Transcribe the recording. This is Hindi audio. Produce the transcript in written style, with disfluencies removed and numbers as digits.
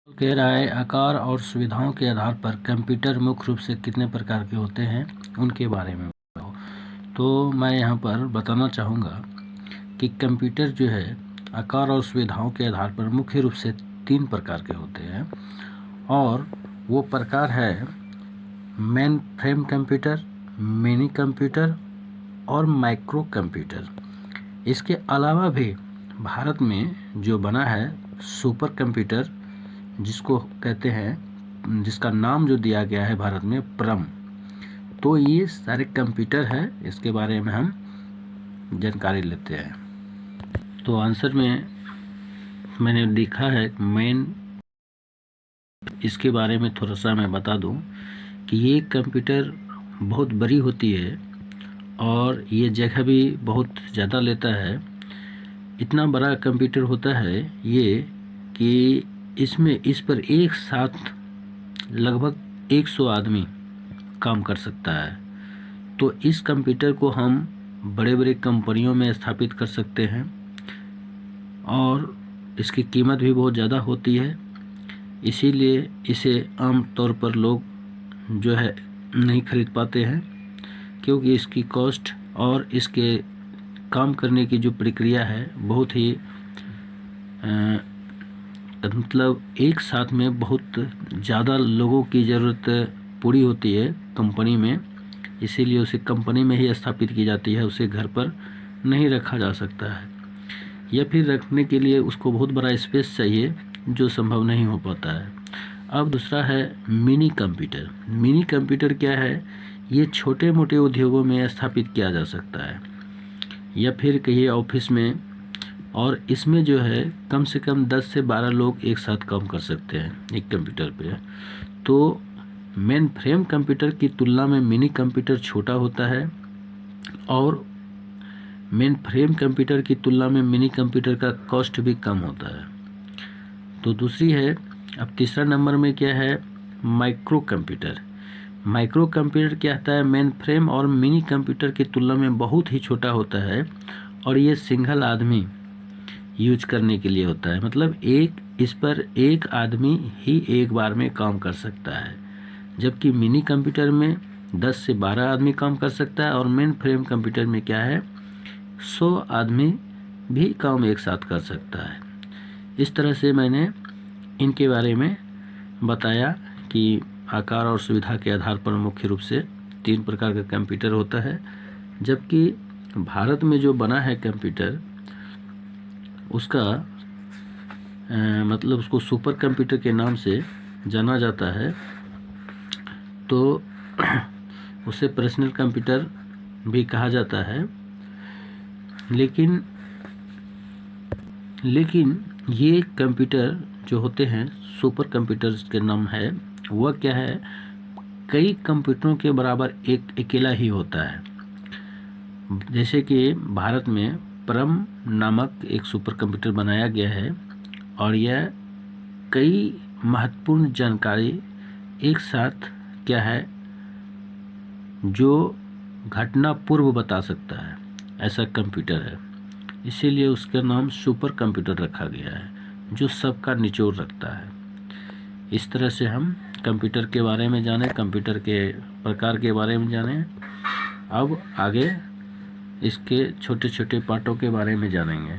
कह रहा है आकार और सुविधाओं के आधार पर कंप्यूटर मुख्य रूप से कितने प्रकार के होते हैं उनके बारे में बताओ। तो मैं यहाँ पर बताना चाहूँगा कि कंप्यूटर जो है आकार और सुविधाओं के आधार पर मुख्य रूप से 3 प्रकार के होते हैं और वो प्रकार है main frame computer, mini computer और माइक्रो कंप्यूटर। इसके अलावा भी भारत में जो बना है सुपर कंप्यूटर, जिसको कहते हैं, जिसका नाम जो दिया गया है भारत में परम, तो ये सारे कंप्यूटर है। इसके बारे में हम जानकारी लेते हैं। तो आंसर में मैंने लिखा है मेन। इसके बारे में थोड़ा सा मैं बता दूं कि ये कंप्यूटर बहुत बड़ी होती है और ये जगह भी बहुत ज़्यादा लेता है। इतना बड़ा कंप्यूटर होता है ये कि इस पर एक साथ लगभग 100 आदमी काम कर सकता है। तो इस कंप्यूटर को हम बड़े बड़े कंपनियों में स्थापित कर सकते हैं और इसकी कीमत भी बहुत ज़्यादा होती है, इसीलिए इसे आम तौर पर लोग जो है नहीं खरीद पाते हैं, क्योंकि इसकी कॉस्ट और इसके काम करने की जो प्रक्रिया है बहुत ही मतलब एक साथ में बहुत ज़्यादा लोगों की ज़रूरत पूरी होती है कंपनी में, इसीलिए उसे कंपनी में ही स्थापित की जाती है। उसे घर पर नहीं रखा जा सकता है या फिर रखने के लिए उसको बहुत बड़ा स्पेस चाहिए, जो संभव नहीं हो पाता है। अब दूसरा है मिनी कंप्यूटर। मिनी कंप्यूटर क्या है? ये छोटे मोटे उद्योगों में स्थापित किया जा सकता है या फिर कहीं ऑफिस में, और इसमें जो है कम से कम 10 से 12 लोग एक साथ काम कर सकते हैं एक कंप्यूटर पे। तो मेन फ्रेम कंप्यूटर की तुलना में मिनी कंप्यूटर छोटा होता है और मेन फ्रेम कंप्यूटर की तुलना में मिनी कंप्यूटर का कॉस्ट भी कम होता है। तो दूसरी है, अब तीसरा नंबर में क्या है? Micro computer. माइक्रो कंप्यूटर क्या होता है? मेन फ्रेम और मिनी कंप्यूटर की तुलना में बहुत ही छोटा होता है और ये सिंगल आदमी यूज करने के लिए होता है, मतलब इस पर एक आदमी ही एक बार में काम कर सकता है। जबकि मिनी कंप्यूटर में 10 से 12 आदमी काम कर सकता है और मेन फ्रेम कंप्यूटर में क्या है, 100 आदमी भी काम एक साथ कर सकता है। इस तरह से मैंने इनके बारे में बताया कि आकार और सुविधा के आधार पर मुख्य रूप से 3 प्रकार का कंप्यूटर होता है। जबकि भारत में जो बना है कंप्यूटर, उसका मतलब उसको सुपर कंप्यूटर के नाम से जाना जाता है। तो उसे पर्सनल कंप्यूटर भी कहा जाता है। लेकिन ये कंप्यूटर जो होते हैं सुपर कंप्यूटर्स के नाम है, वह क्या है, कई कंप्यूटरों के बराबर एक अकेला ही होता है। जैसे कि भारत में परम नामक एक सुपर कंप्यूटर बनाया गया है और यह कई महत्वपूर्ण जानकारी एक साथ क्या है, जो घटना पूर्व बता सकता है, ऐसा कंप्यूटर है। इसीलिए उसका नाम सुपर कंप्यूटर रखा गया है, जो सबका निचोड़ रखता है। इस तरह से हम कंप्यूटर के बारे में जाने, कंप्यूटर के प्रकार के बारे में जाने। अब आगे इसके छोटे छोटे पार्टों के बारे में जानेंगे।